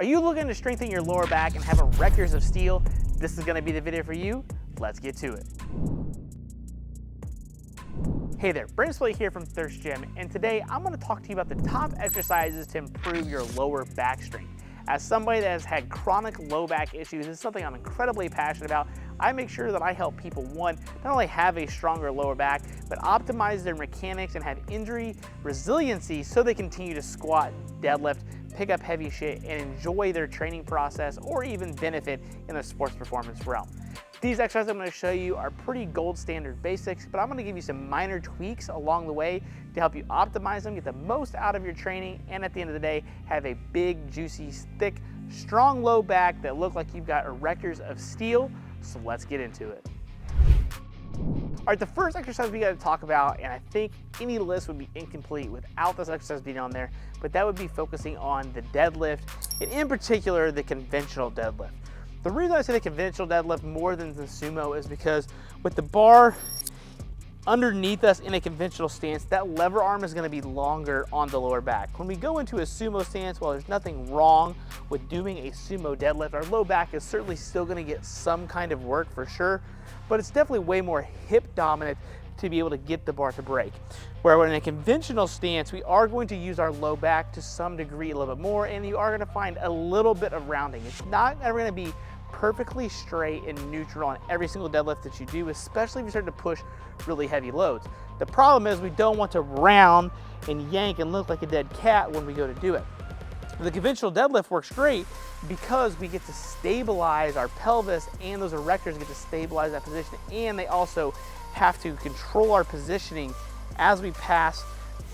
Are you looking to strengthen your lower back and have erectors of steel? This is gonna be the video for you. Let's get to it. Hey there, Brent Splay here from Thirst Gym, and today I'm gonna talk to you about the top exercises to improve your lower back strength. As somebody that has had chronic low back issues, this is something I'm incredibly passionate about. I make sure that I help people, one, not only have a stronger lower back, but optimize their mechanics and have injury resiliency so they continue to squat, deadlift, pick up heavy shit, and enjoy their training process or even benefit in the sports performance realm. These exercises I'm going to show you are pretty gold standard basics, but I'm going to give you some minor tweaks along the way to help you optimize them, get the most out of your training, and at the end of the day, have a big, juicy, thick, strong low back that look like you've got erectors of steel. So let's get into it. All right, the first exercise we got to talk about, and I think any list would be incomplete without this exercise being on there, but that would be focusing on the deadlift, and in particular, the conventional deadlift. The reason I say the conventional deadlift more than the sumo is because with the bar underneath us in a conventional stance, that lever arm is going to be longer on the lower back. When we go into a sumo stance, while there's nothing wrong with doing a sumo deadlift, our low back is certainly still going to get some kind of work for sure, but it's definitely way more hip dominant to be able to get the bar to break. Where in a conventional stance, we are going to use our low back to some degree a little bit more, and you are going to find a little bit of rounding. It's not ever going to be perfectly straight and neutral on every single deadlift that you do, especially if you start to push really heavy loads. The problem is we don't want to round and yank and look like a dead cat when we go to do it. The conventional deadlift works great because we get to stabilize our pelvis, and those erectors get to stabilize that position, and they also have to control our positioning as we pass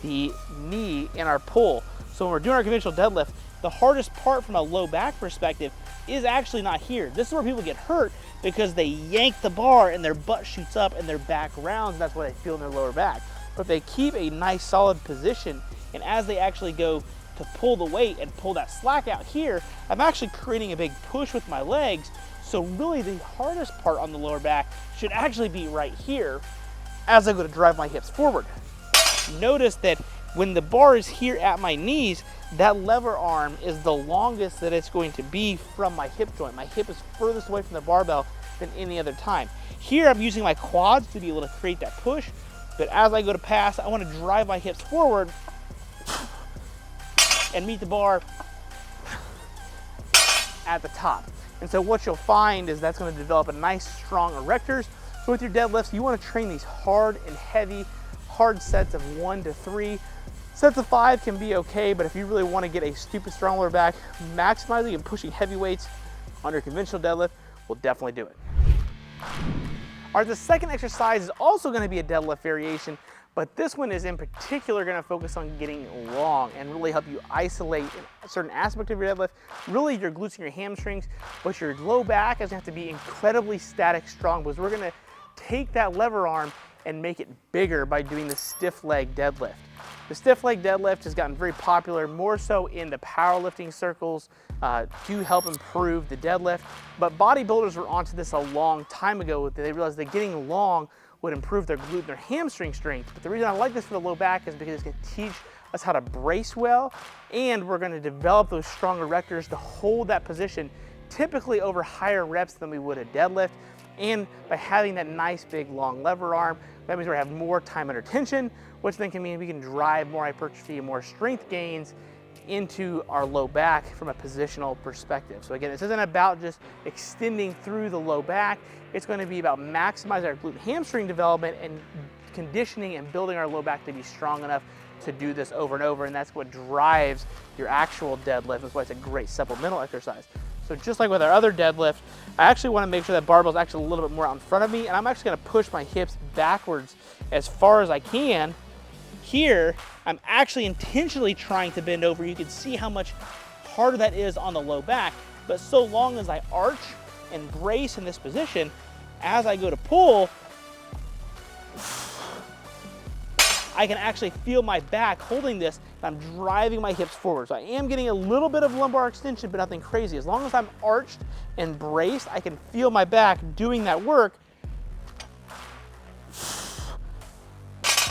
the knee in our pull. So when we're doing our conventional deadlift, the hardest part from a low back perspective is actually not here. This is where people get hurt because they yank the bar and their butt shoots up and their back rounds, and that's what they feel in their lower back. But if they keep a nice solid position, and as they actually go to pull the weight and pull that slack out here, I'm actually creating a big push with my legs. So really the hardest part on the lower back should actually be right here as I go to drive my hips forward. Notice that when the bar is here at my knees, that lever arm is the longest that it's going to be from my hip joint. My hip is furthest away from the barbell than any other time. Here I'm using my quads to be able to create that push, but as I go to pass, I want to drive my hips forward and meet the bar at the top. And so what you'll find is that's going to develop a nice strong erectors. So with your deadlifts, you want to train these hard and heavy, hard sets of 1 to 3. Sets of 5 can be okay, but if you really want to get a stupid strong lower back, maximizing and pushing heavy weights on your conventional deadlift will definitely do it. All right, the second exercise is also going to be a deadlift variation, but this one is in particular going to focus on getting long and really help you isolate a certain aspect of your deadlift, really your glutes and your hamstrings, but your low back is going to have to be incredibly static strong, because we're going to take that lever arm and make it bigger by doing the stiff leg deadlift. The stiff leg deadlift has gotten very popular, more so in the powerlifting circles to help improve the deadlift, but bodybuilders were onto this a long time ago. They realized that getting long would improve their glute and their hamstring strength. But the reason I like this for the low back is because it's going to teach us how to brace well, and we're going to develop those strong erectors to hold that position, typically over higher reps than we would a deadlift. And by having that nice big long lever arm, that means we have more time under tension, which then can mean we can drive more hypertrophy and more strength gains into our low back from a positional perspective. So again, this isn't about just extending through the low back. It's going to be about maximizing our glute hamstring development and conditioning and building our low back to be strong enough to do this over and over, and that's what drives your actual deadlift. That's why it's a great supplemental exercise. So just like with our other deadlift, I actually want to make sure that barbell is actually a little bit more out in front of me, and I'm actually going to push my hips backwards as far as I can. Here, I'm actually intentionally trying to bend over. You can see how much harder that is on the low back, but so long as I arch and brace in this position, as I go to pull, I can actually feel my back holding this, and I'm driving my hips forward. So I am getting a little bit of lumbar extension, but nothing crazy. As long as I'm arched and braced, I can feel my back doing that work.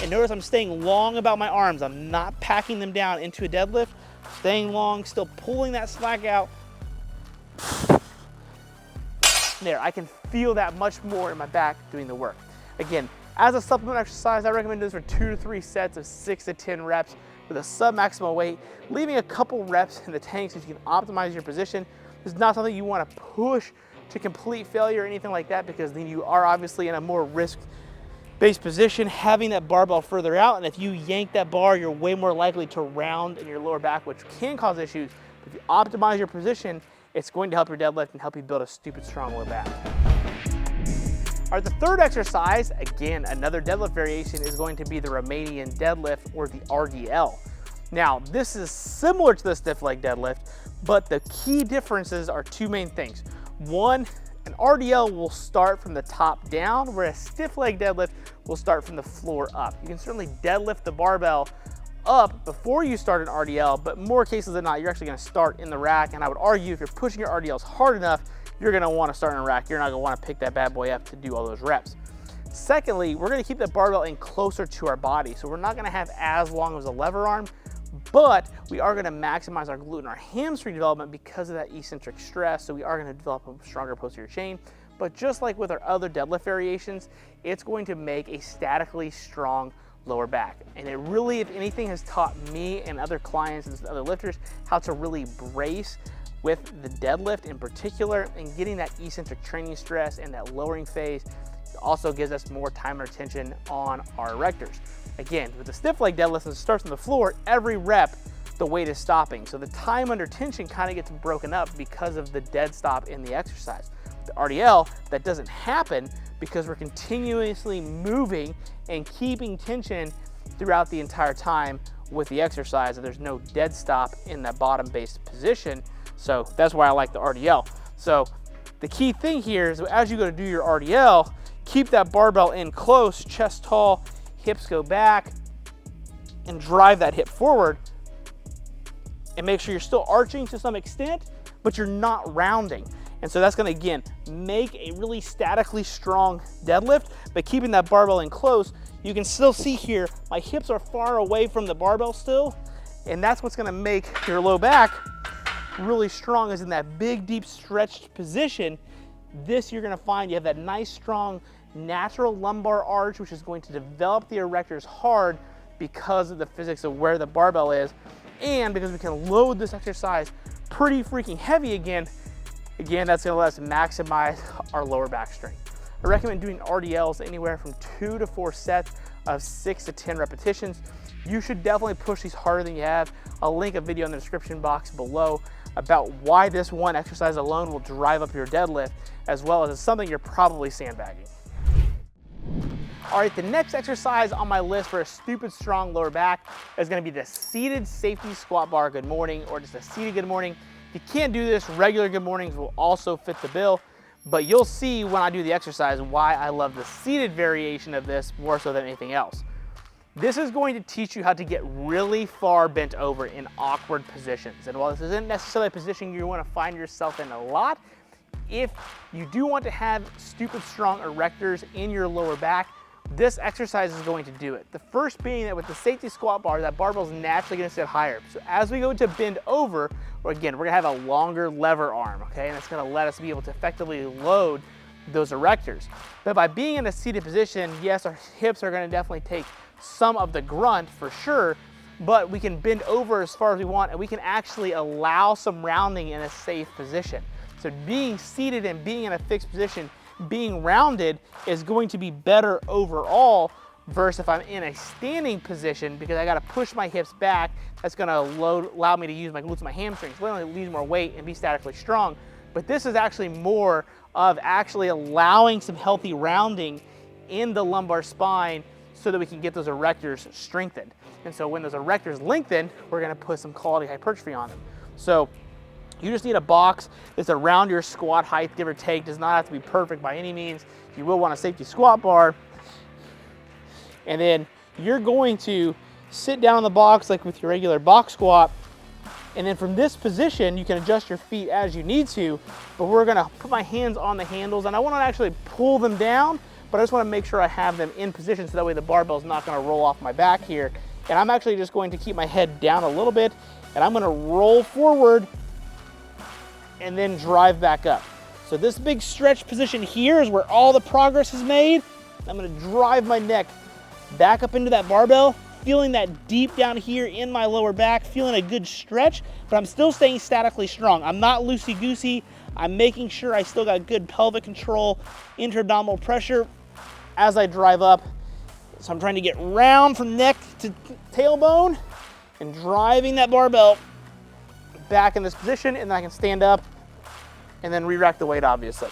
And notice I'm staying long about my arms. I'm not packing them down into a deadlift. Staying long, still pulling that slack out, There, I can feel that much more in my back doing the work. Again, as a supplement exercise, I recommend this for 2 to 3 sets of 6 to 10 reps with a sub-maximal weight, leaving a couple reps in the tank so you can optimize your position. This is not something you want to push to complete failure or anything like that, because then you are obviously in a more risk-based position, having that barbell further out, and if you yank that bar, you're way more likely to round in your lower back, which can cause issues. If you optimize your position, it's going to help your deadlift and help you build a stupid strong lower back. All right, the third exercise, again, another deadlift variation, is going to be the Romanian deadlift, or the RDL. Now, this is similar to the stiff leg deadlift, but the key differences are 2 main things. One, an RDL will start from the top down, where a stiff leg deadlift will start from the floor up. You can certainly deadlift the barbell up before you start an RDL, but more cases than not, you're actually gonna start in the rack, and I would argue if you're pushing your RDLs hard enough, you're gonna wanna start in a rack. You're not gonna wanna pick that bad boy up to do all those reps. Secondly, we're gonna keep the barbell in closer to our body, so we're not gonna have as long as a lever arm, but we are gonna maximize our glute and our hamstring development because of that eccentric stress, so we are gonna develop a stronger posterior chain. But just like with our other deadlift variations, it's going to make a statically strong lower back. And it really, if anything, has taught me and other clients and other lifters how to really brace with the deadlift in particular, and getting that eccentric training stress and that lowering phase. It also gives us more time and attention on our erectors. Again, with the stiff leg deadlift, since it starts on the floor, every rep, the weight is stopping. So the time under tension kind of gets broken up because of the dead stop in the exercise. The RDL, that doesn't happen because we're continuously moving and keeping tension throughout the entire time with the exercise, and there's no dead stop in that bottom-based position. So that's why I like the RDL. So the key thing here is, as you go to do your RDL, keep that barbell in close, chest tall, hips go back, and drive that hip forward, and make sure you're still arching to some extent, but you're not rounding. And so that's gonna, again, make a really statically strong deadlift, but keeping that barbell in close. You can still see here, my hips are far away from the barbell still, and that's what's gonna make your low back really strong, is in that big, deep stretched position. This, you're gonna find you have that nice, strong, natural lumbar arch, which is going to develop the erectors hard because of the physics of where the barbell is, and because we can load this exercise pretty freaking heavy again, that's gonna let us maximize our lower back strength. I recommend doing RDLs anywhere from 2 to 4 sets of 6 to 10 repetitions. You should definitely push these harder than you have. I'll link a video in the description box below about why this one exercise alone will drive up your deadlift, as well as it's something you're probably sandbagging. All right, the next exercise on my list for a stupid strong lower back is gonna be the seated safety squat bar good morning, or just a seated good morning. If you can't do this, regular good mornings will also fit the bill, but you'll see when I do the exercise why I love the seated variation of this more so than anything else. This is going to teach you how to get really far bent over in awkward positions. And while this isn't necessarily a position you want to find yourself in a lot, if you do want to have stupid strong erectors in your lower back, this exercise is going to do it. The first being that with the safety squat bar, that barbell is naturally going to sit higher. So as we go to bend over, or again, we're going to have a longer lever arm, okay? And it's going to let us be able to effectively load those erectors. But by being in a seated position, yes, our hips are going to definitely take some of the grunt for sure, but we can bend over as far as we want, and we can actually allow some rounding in a safe position. So being seated and being in a fixed position, being rounded is going to be better overall versus if I'm in a standing position, because I got to push my hips back. That's going to allow me to use my glutes and my hamstrings, literally lose more weight and be statically strong. But this is actually more of actually allowing some healthy rounding in the lumbar spine so that we can get those erectors strengthened. And so when those erectors lengthen, we're going to put some quality hypertrophy on them. So you just need a box that's around your squat height, give or take. Does not have to be perfect by any means. You will want a safety squat bar. And then you're going to sit down on the box like with your regular box squat. And then from this position, you can adjust your feet as you need to, but we're gonna put my hands on the handles, and I wanna actually pull them down, but I just wanna make sure I have them in position so that way the barbell's not gonna roll off my back here. And I'm actually just going to keep my head down a little bit, and I'm gonna roll forward and then drive back up. So this big stretch position here is where all the progress is made. I'm gonna drive my neck back up into that barbell, feeling that deep down here in my lower back, feeling a good stretch, but I'm still staying statically strong. I'm not loosey-goosey. I'm making sure I still got good pelvic control, intra-abdominal pressure as I drive up. So I'm trying to get round from neck to tailbone and driving that barbell back in this position, and then I can stand up and then re-rack the weight, obviously.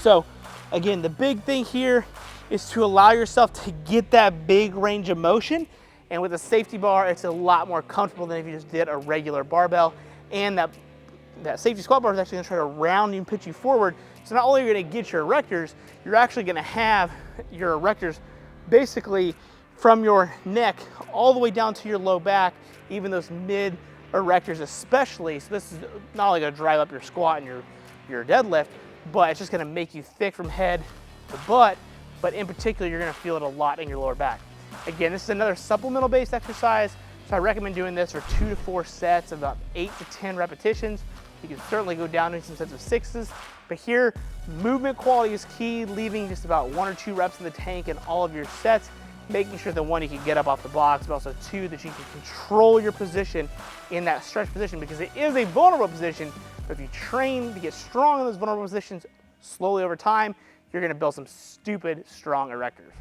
So again, the big thing here is to allow yourself to get that big range of motion. And with a safety bar, it's a lot more comfortable than if you just did a regular barbell. And that safety squat bar is actually gonna try to round you and pitch you forward. So not only are you gonna get your erectors, you're actually gonna have your erectors basically from your neck all the way down to your low back, even those mid erectors especially. So this is not only gonna drive up your squat and your deadlift, but it's just gonna make you thick from head to butt, but in particular, you're gonna feel it a lot in your lower back. Again, this is another supplemental based exercise, so I recommend doing this for 2 to 4 sets of about 8 to 10 repetitions. You can certainly go down to some sets of 6s, but here, movement quality is key, leaving just about 1 or 2 reps in the tank in all of your sets, making sure that 1, you can get up off the box, but also 2, that you can control your position in that stretch position, because it is a vulnerable position, but if you train to get strong in those vulnerable positions slowly over time, you're gonna build some stupid strong erectors.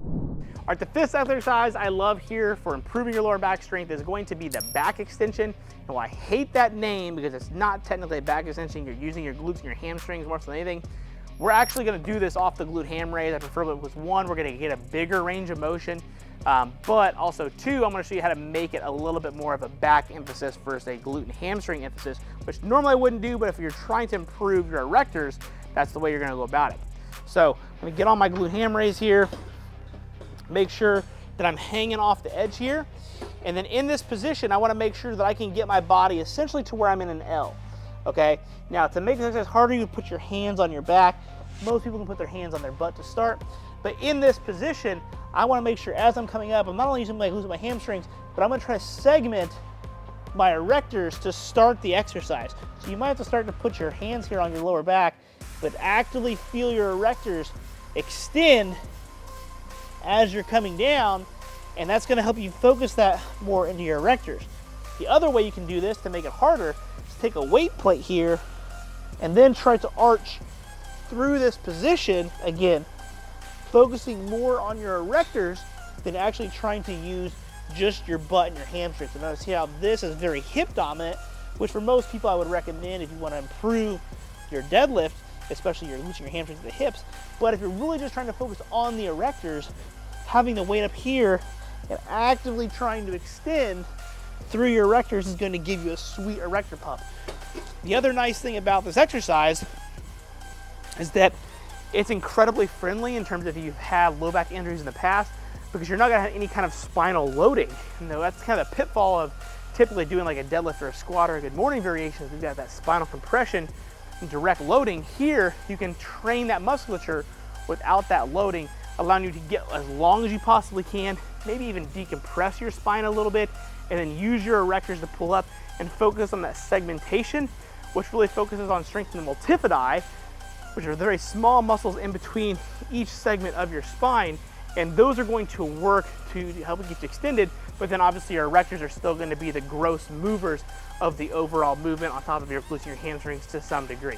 All right, the 5th exercise I love here for improving your lower back strength is going to be the back extension. And while I hate that name because it's not technically a back extension, you're using your glutes and your hamstrings more than anything, we're actually gonna do this off the glute ham raise. I prefer it with 1, we're gonna get a bigger range of motion, but also 2, I'm gonna show you how to make it a little bit more of a back emphasis versus a glute and hamstring emphasis, which normally I wouldn't do, but if you're trying to improve your erectors, that's the way you're gonna go about it. So let me get on my glute ham raise here, make sure that I'm hanging off the edge here. And then in this position, I wanna make sure that I can get my body essentially to where I'm in an L, okay? Now to make this exercise harder, you put your hands on your back. Most people can put their hands on their butt to start. But in this position, I wanna make sure as I'm coming up, I'm not only using my glutes and my hamstrings, but I'm gonna try to segment my erectors to start the exercise. So you might have to start to put your hands here on your lower back, but actively feel your erectors extend as you're coming down, and that's gonna help you focus that more into your erectors. The other way you can do this to make it harder is take a weight plate here and then try to arch through this position, again, focusing more on your erectors than actually trying to use just your butt and your hamstrings. So notice how this is very hip dominant, which for most people I would recommend if you want to improve your deadlift, especially your glutes and your hamstrings and the hips. But if you're really just trying to focus on the erectors, having the weight up here and actively trying to extend through your erectors is going to give you a sweet erector pump. The other nice thing about this exercise is that it's incredibly friendly in terms of if you've had low back injuries in the past, because you're not going to have any kind of spinal loading. You know, that's kind of the pitfall of typically doing like a deadlift or a squat or a good morning variation. We've got that spinal compression and direct loading. Here, you can train that musculature without that loading, allowing you to get as long as you possibly can, maybe even decompress your spine a little bit, and then use your erectors to pull up and focus on that segmentation, which really focuses on strengthening the multifidi, which are very small muscles in between each segment of your spine. And those are going to work to help it get you extended, but then obviously your erectors are still going to be the gross movers of the overall movement on top of your glutes and your hamstrings to some degree.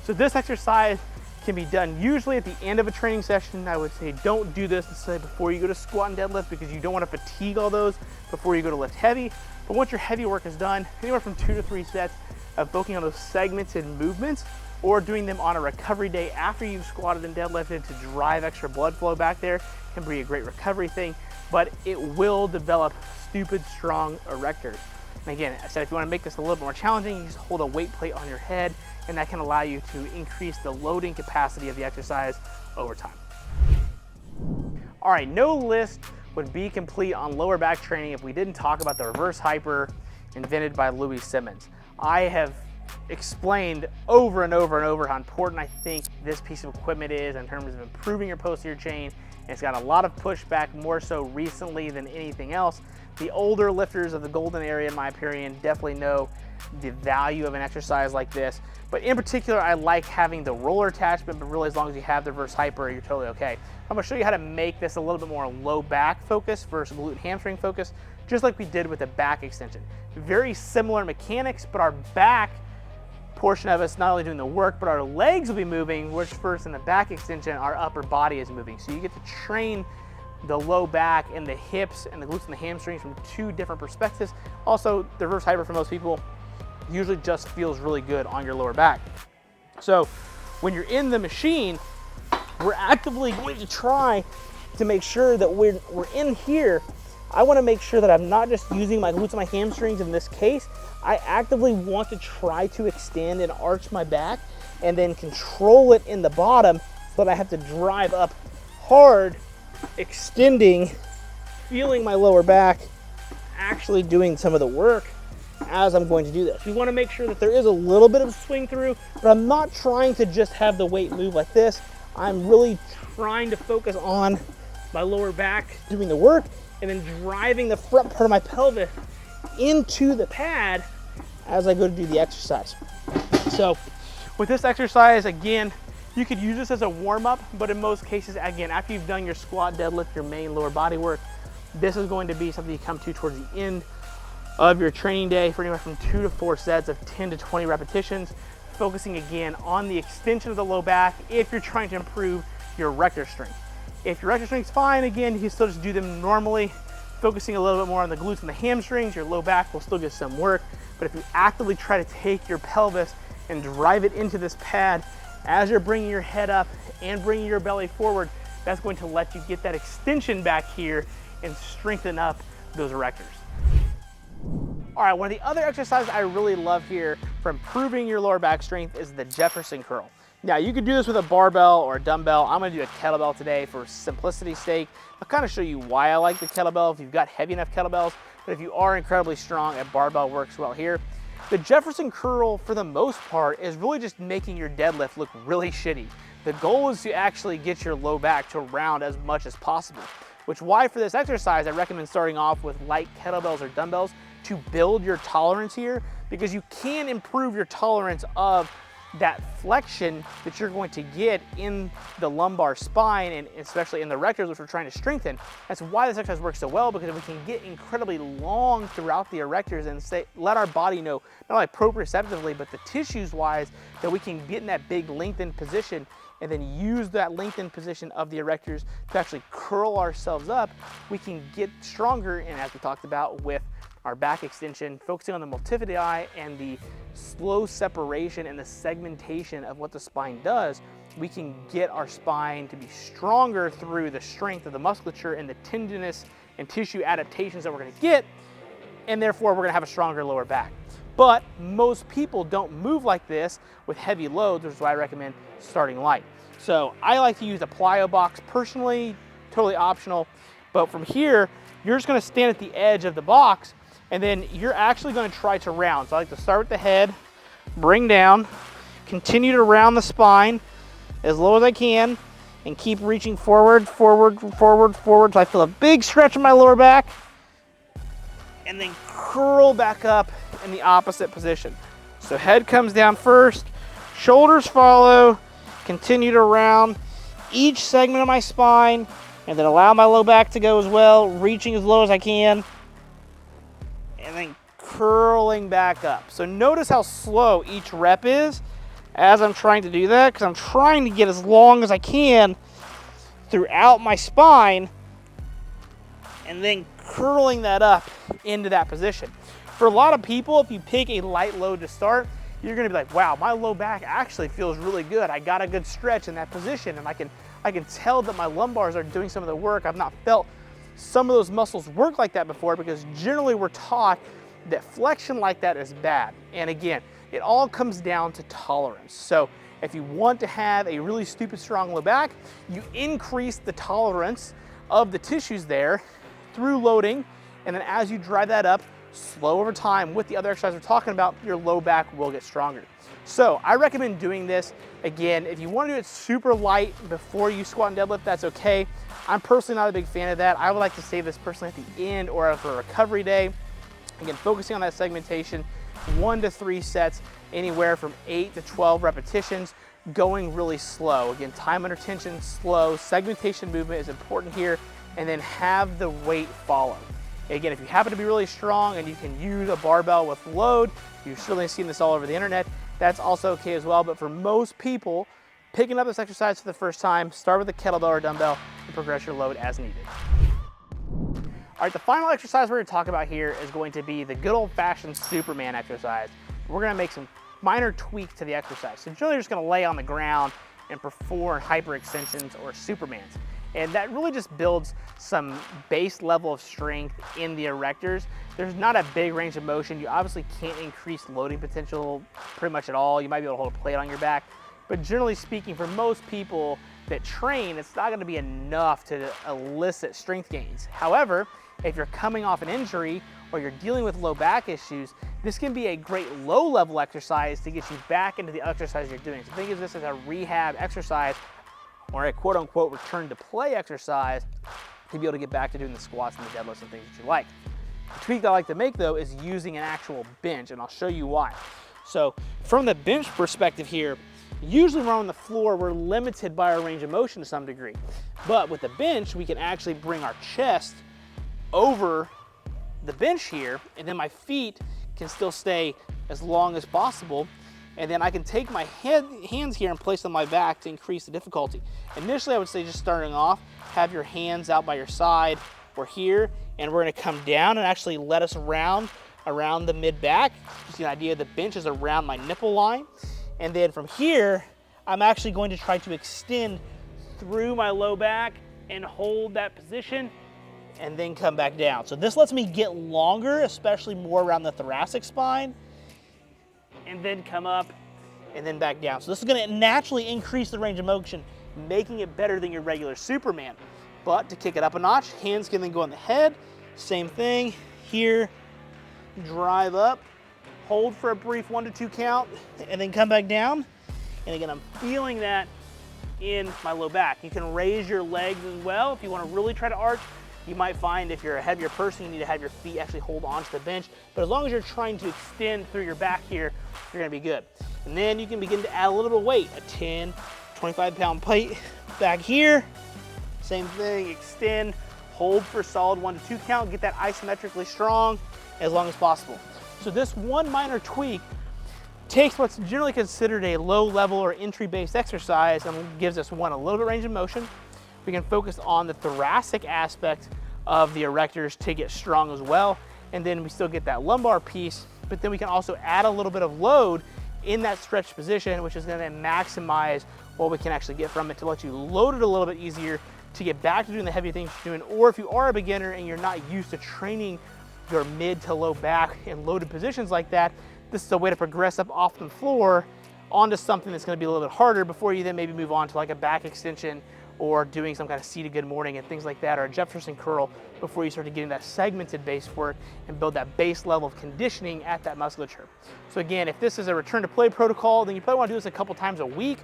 So this exercise can be done usually at the end of a training session. I would say don't do this before you go to squat and deadlift, because you don't want to fatigue all those before you go to lift heavy. But once your heavy work is done, anywhere from 2 to 3 sets of focusing on those segmented movements, or doing them on a recovery day after you've squatted and deadlifted to drive extra blood flow back there, can be a great recovery thing, but it will develop stupid strong erectors. And again, I said if you want to make this a little bit more challenging, you just hold a weight plate on your head, and that can allow you to increase the loading capacity of the exercise over time. All right, no list would be complete on lower back training if we didn't talk about the reverse hyper invented by Louis Simmons. I have explained over and over and over how important I think this piece of equipment is in terms of improving your posterior chain. And it's got a lot of pushback, more so recently than anything else, The older lifters of the golden area, in my opinion, definitely know the value of an exercise like this. But in particular, I like having the roller attachment, but really as long as you have the reverse hyper, you're totally okay. I'm gonna show you how to make this a little bit more low back focus versus glute and hamstring focus, just like we did with the back extension. Very similar mechanics, but our back portion of us not only doing the work, but our legs will be moving, which first in the back extension, our upper body is moving. So you get to train the low back and the hips and the glutes and the hamstrings from two different perspectives. Also, the reverse hyper for most people usually just feels really good on your lower back. So when you're in the machine, we're actively going to try to make sure that we're in here. I want to make sure that I'm not just using my glutes and my hamstrings in this case. I actively want to try to extend and arch my back and then control it in the bottom so that I have to drive up hard, extending, feeling my lower back, actually doing some of the work as I'm going to do this. We want to make sure that there is a little bit of swing through, but I'm not trying to just have the weight move like this. I'm really trying to focus on my lower back doing the work and then driving the front part of my pelvis into the pad as I go to do the exercise. So with this exercise, again, you could use this as a warm-up, but in most cases, again, after you've done your squat, deadlift, your main lower body work, this is going to be something you come to towards the end of your training day for anywhere from 2 to 4 sets of 10 to 20 repetitions, focusing again on the extension of the low back if you're trying to improve your erector strength. If your erector strength's fine, again, you can still just do them normally, focusing a little bit more on the glutes and the hamstrings. Your low back will still get some work, but if you actively try to take your pelvis and drive it into this pad as you're bringing your head up and bringing your belly forward, that's going to let you get that extension back here and strengthen up those erectors. All right, one of the other exercises I really love here for improving your lower back strength is the Jefferson curl. Now, you could do this with a barbell or a dumbbell. I'm gonna do a kettlebell today for simplicity's sake. I'll kind of show you why I like the kettlebell if you've got heavy enough kettlebells, but if you are incredibly strong, a barbell works well here. The Jefferson curl, for the most part, is really just making your deadlift look really shitty. The goal is to actually get your low back to round as much as possible, which why for this exercise, I recommend starting off with light kettlebells or dumbbells to build your tolerance here, because you can improve your tolerance of that flexion that you're going to get in the lumbar spine and especially in the erectors, which we're trying to strengthen. That's why this exercise works so well, because we can get incredibly long throughout the erectors and let our body know, not only proprioceptively, but the tissues wise, that we can get in that big lengthened position and then use that lengthened position of the erectors to actually curl ourselves up. We can get stronger, and as we talked about with our back extension, focusing on the multifidi and the slow separation and the segmentation of what the spine does, we can get our spine to be stronger through the strength of the musculature and the tendinous and tissue adaptations that we're gonna get, and therefore we're gonna have a stronger lower back. But most people don't move like this with heavy loads, which is why I recommend starting light. So I like to use a plyo box personally, totally optional, but from here, you're just gonna stand at the edge of the box, and then you're actually gonna try to round. So I like to start with the head, bring down, continue to round the spine as low as I can, and keep reaching forward, forward, forward, forward, so I feel a big stretch in my lower back, and then curl back up in the opposite position. So head comes down first, shoulders follow, continue to round each segment of my spine, and then allow my low back to go as well, reaching as low as I can, and then curling back up. So notice how slow each rep is as I'm trying to do that, because I'm trying to get as long as I can throughout my spine and then curling that up into that position. For a lot of people, if you pick a light load to start, you're gonna be like, wow, my low back actually feels really good. I got a good stretch in that position, and I can tell that my lumbars are doing some of the work. I've not felt some of those muscles work like that before, because generally we're taught that flexion like that is bad. And again, it all comes down to tolerance. So if you want to have a really stupid strong low back, you increase the tolerance of the tissues there through loading, and then as you drive that up slow over time with the other exercise we're talking about, your low back will get stronger. So I recommend doing this. Again, if you want to do it super light before you squat and deadlift, that's okay. I'm personally not a big fan of that. I would like to save this personally at the end or for a recovery day. Again, focusing on that segmentation, 1 to 3 sets, anywhere from 8 to 12 repetitions, going really slow. Again, time under tension, slow. Segmentation movement is important here, and then have the weight follow. Again, if you happen to be really strong and you can use a barbell with load, you've certainly seen this all over the internet, that's also okay as well. But for most people, picking up this exercise for the first time, start with a kettlebell or dumbbell and progress your load as needed. All right, the final exercise we're gonna talk about here is going to be the good old-fashioned Superman exercise. We're gonna make some minor tweaks to the exercise. So generally you're just gonna lay on the ground and perform hyperextensions or Supermans. And that really just builds some base level of strength in the erectors. There's not a big range of motion. You obviously can't increase loading potential pretty much at all. You might be able to hold a plate on your back. But generally speaking, for most people that train, it's not gonna be enough to elicit strength gains. However, if you're coming off an injury or you're dealing with low back issues, this can be a great low-level exercise to get you back into the exercise you're doing. So think of this as a rehab exercise or a quote-unquote return to play exercise to be able to get back to doing the squats and the deadlifts and things that you like. The tweak that I like to make though is using an actual bench, and I'll show you why. So from the bench perspective here, usually when we're on the floor, we're limited by our range of motion to some degree. But with the bench, we can actually bring our chest over the bench here, and then my feet can still stay as long as possible. And then I can take my hands here and place them on my back to increase the difficulty. Initially, I would say just starting off, have your hands out by your side or here, and we're gonna come down and actually let us around the mid-back. Just the idea the bench is around my nipple line. And then from here, I'm actually going to try to extend through my low back and hold that position and then come back down. So this lets me get longer, especially more around the thoracic spine, and then come up and then back down. So this is gonna naturally increase the range of motion, making it better than your regular Superman. But to kick it up a notch, hands can then go on the head, same thing, here, drive up, hold for a brief 1 to 2 count, and then come back down. And again, I'm feeling that in my low back. You can raise your legs as well if you wanna really try to arch. You might find if you're a heavier person, you need to have your feet actually hold onto the bench. But as long as you're trying to extend through your back here, you're gonna be good. And then you can begin to add a little bit of weight, a 10, 25-pound plate back here. Same thing, extend, hold for a solid 1 to 2 count, get that isometrically strong as long as possible. So this one minor tweak takes what's generally considered a low level or entry-based exercise and gives us, one, a little bit range of motion. We can focus on the thoracic aspect of the erectors to get strong as well. And then we still get that lumbar piece, but then we can also add a little bit of load in that stretched position, which is gonna maximize what we can actually get from it to let you load it a little bit easier to get back to doing the heavy things you're doing. Or if you are a beginner and you're not used to training your mid to low back in loaded positions like that, this is a way to progress up off the floor onto something that's gonna be a little bit harder before you then maybe move on to like a back extension or doing some kind of seated good morning and things like that, or a Jefferson curl before you start to getting that segmented base work and build that base level of conditioning at that musculature. So again, if this is a return to play protocol, then you probably wanna do this a couple times a week,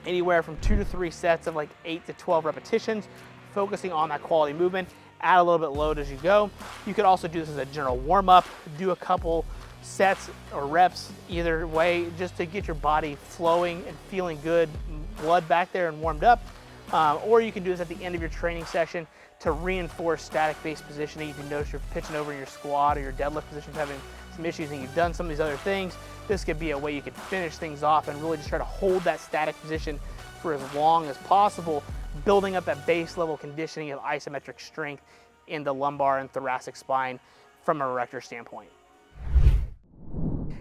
anywhere from 2 to 3 sets of like 8 to 12 repetitions, focusing on that quality movement, add a little bit of load as you go. You could also do this as a general warm up, do a couple sets or reps either way, just to get your body flowing and feeling good, blood back there and warmed up. Or you can do this at the end of your training session to reinforce static base positioning. If you notice you're pitching over in your squat or your deadlift positions having some issues and you've done some of these other things, this could be a way you could finish things off and really just try to hold that static position for as long as possible, building up that base level conditioning of isometric strength in the lumbar and thoracic spine from a erector standpoint.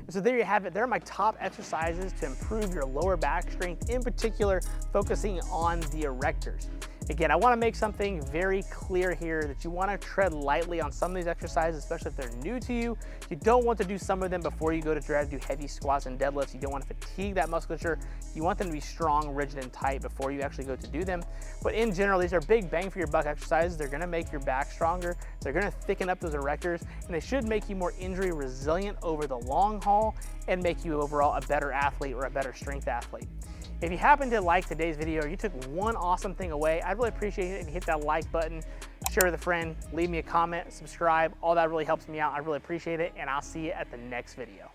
So there you have it. There are my top exercises to improve your lower back strength, in particular, focusing on the erectors. Again, I wanna make something very clear here that you wanna tread lightly on some of these exercises, especially if they're new to you. You don't want to do some of them before you go to try to do heavy squats and deadlifts. You don't wanna fatigue that musculature. You want them to be strong, rigid, and tight before you actually go to do them. But in general, these are big bang for your buck exercises. They're gonna make your back stronger. They're gonna thicken up those erectors, and they should make you more injury resilient over the long haul and make you overall a better athlete or a better strength athlete. If you happen to like today's video or you took one awesome thing away, I'd really appreciate it if you hit that like button, share with a friend, leave me a comment, subscribe. All that really helps me out. I really appreciate it, and I'll see you at the next video.